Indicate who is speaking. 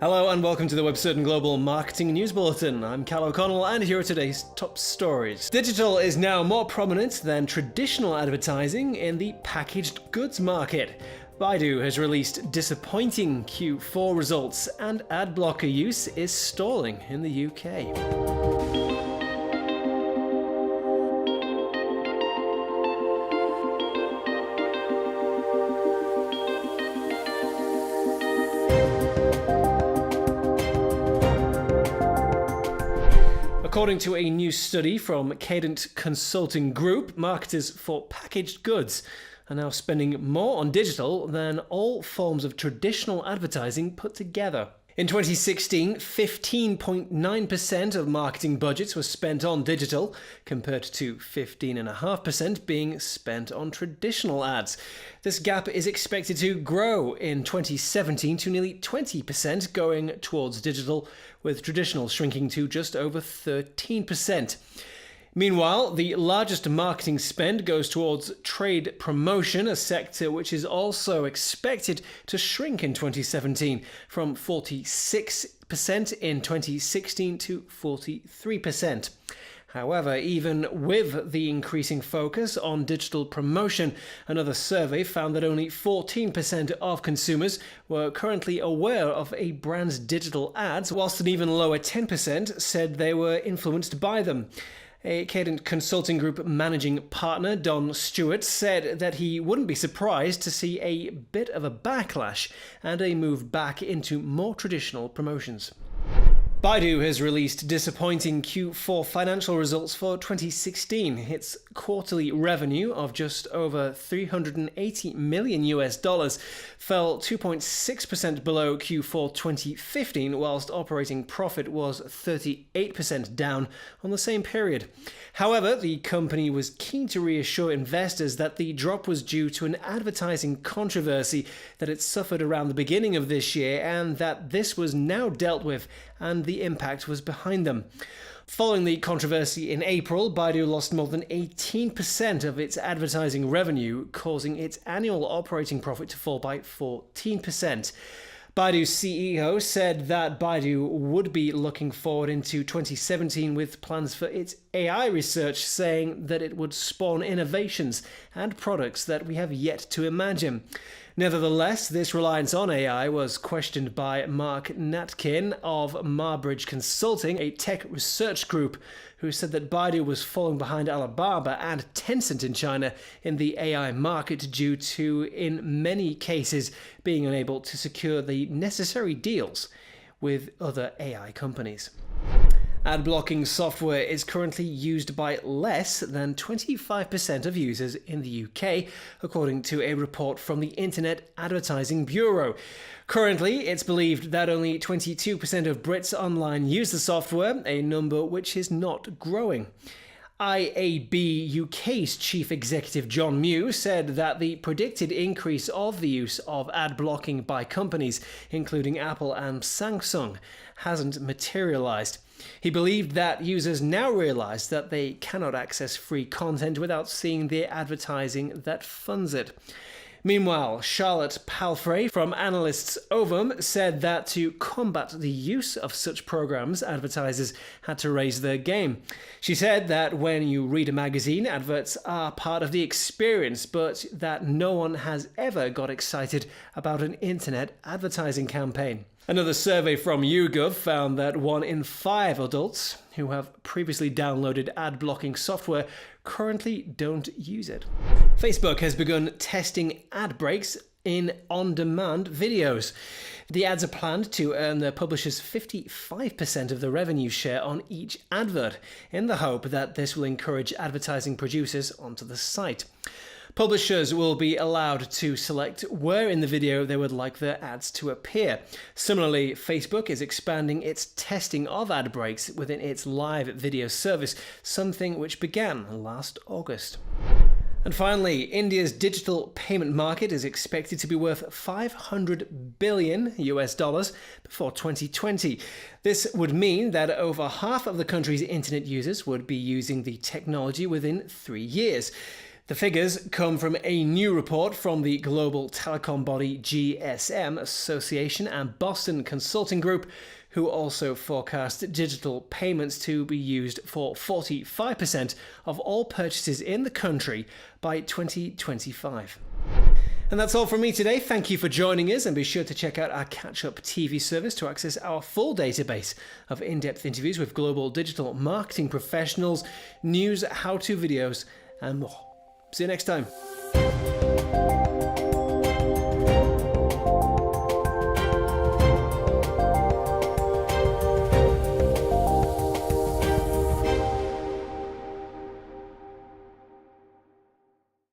Speaker 1: Hello and welcome to the WebCertain Global Marketing News Bulletin. I'm Cal O'Connell and here are today's top stories. Digital is now more prominent than traditional advertising in the packaged goods market. Baidu has released disappointing Q4 results and ad blocker use is stalling in the UK. According to a new study from Cadent Consulting Group, marketers for packaged goods are now spending more on digital than all forms of traditional advertising put together. In 2016, 15.9% of marketing budgets were spent on digital, compared to 15.5% being spent on traditional ads. This gap is expected to grow in 2017 to nearly 20% going towards digital, with traditional shrinking to just over 13%. Meanwhile, the largest marketing spend goes towards trade promotion, a sector which is also expected to shrink in 2017 from 46% in 2016 to 43%. However, even with the increasing focus on digital promotion, another survey found that only 14% of consumers were currently aware of a brand's digital ads, whilst an even lower 10% said they were influenced by them. A Cadent Consulting Group managing partner, Stuart, said that he wouldn't be surprised to see a bit of a backlash and a move back into more traditional promotions. Baidu has released disappointing Q4 financial results for 2016. Its quarterly revenue of just over $380 million fell 2.6% below Q4 2015, whilst operating profit was 38% down on the same period. However, the company was keen to reassure investors that the drop was due to an advertising controversy that it suffered around the beginning of this year, and that this was now dealt with and the impact was behind them. Following the controversy in April, Baidu lost more than 18% of its advertising revenue, causing its annual operating profit to fall by 14%. Baidu's CEO said that Baidu would be looking forward into 2017 with plans for its AI research, saying that it would spawn innovations and products that we have yet to imagine. Nevertheless, this reliance on AI was questioned by Mark Natkin of Marbridge Consulting, a tech research group, who said that Baidu was falling behind Alibaba and Tencent in China in the AI market due to, in many cases, being unable to secure the necessary deals with other AI companies. Ad blocking software is currently used by less than 25% of users in the UK, according to a report from the Internet Advertising Bureau. Currently, it's believed that only 22% of Brits online use the software, a number which is not growing. IAB UK's chief executive John Mew said that the predicted increase of the use of ad blocking by companies, including Apple and Samsung, hasn't materialized. He believed that users now realize that they cannot access free content without seeing the advertising that funds it. Meanwhile, Charlotte Palfrey from Analysts Ovum said that to combat the use of such programs, advertisers had to raise their game. She said that when you read a magazine, adverts are part of the experience, but that no one has ever got excited about an internet advertising campaign. Another survey from YouGov found that 1 in 5 adults who have previously downloaded ad blocking software currently don't use it. Facebook has begun testing ad breaks in on-demand videos. The ads are planned to earn their publishers 55% of the revenue share on each advert, in the hope that this will encourage advertising producers onto the site. Publishers will be allowed to select where in the video they would like their ads to appear. Similarly, Facebook is expanding its testing of ad breaks within its live video service, something which began last August. And finally, India's digital payment market is expected to be worth $500 billion before 2020. This would mean that over half of the country's internet users would be using the technology within 3 years. The figures come from a new report from the global telecom body GSM Association and Boston Consulting Group, who also forecast digital payments to be used for 45% of all purchases in the country by 2025. And that's all from me today. Thank you for joining us, and be sure to check out our Catch-Up TV service to access our full database of in-depth interviews with global digital marketing professionals, news, how-to videos, and more. See you next time.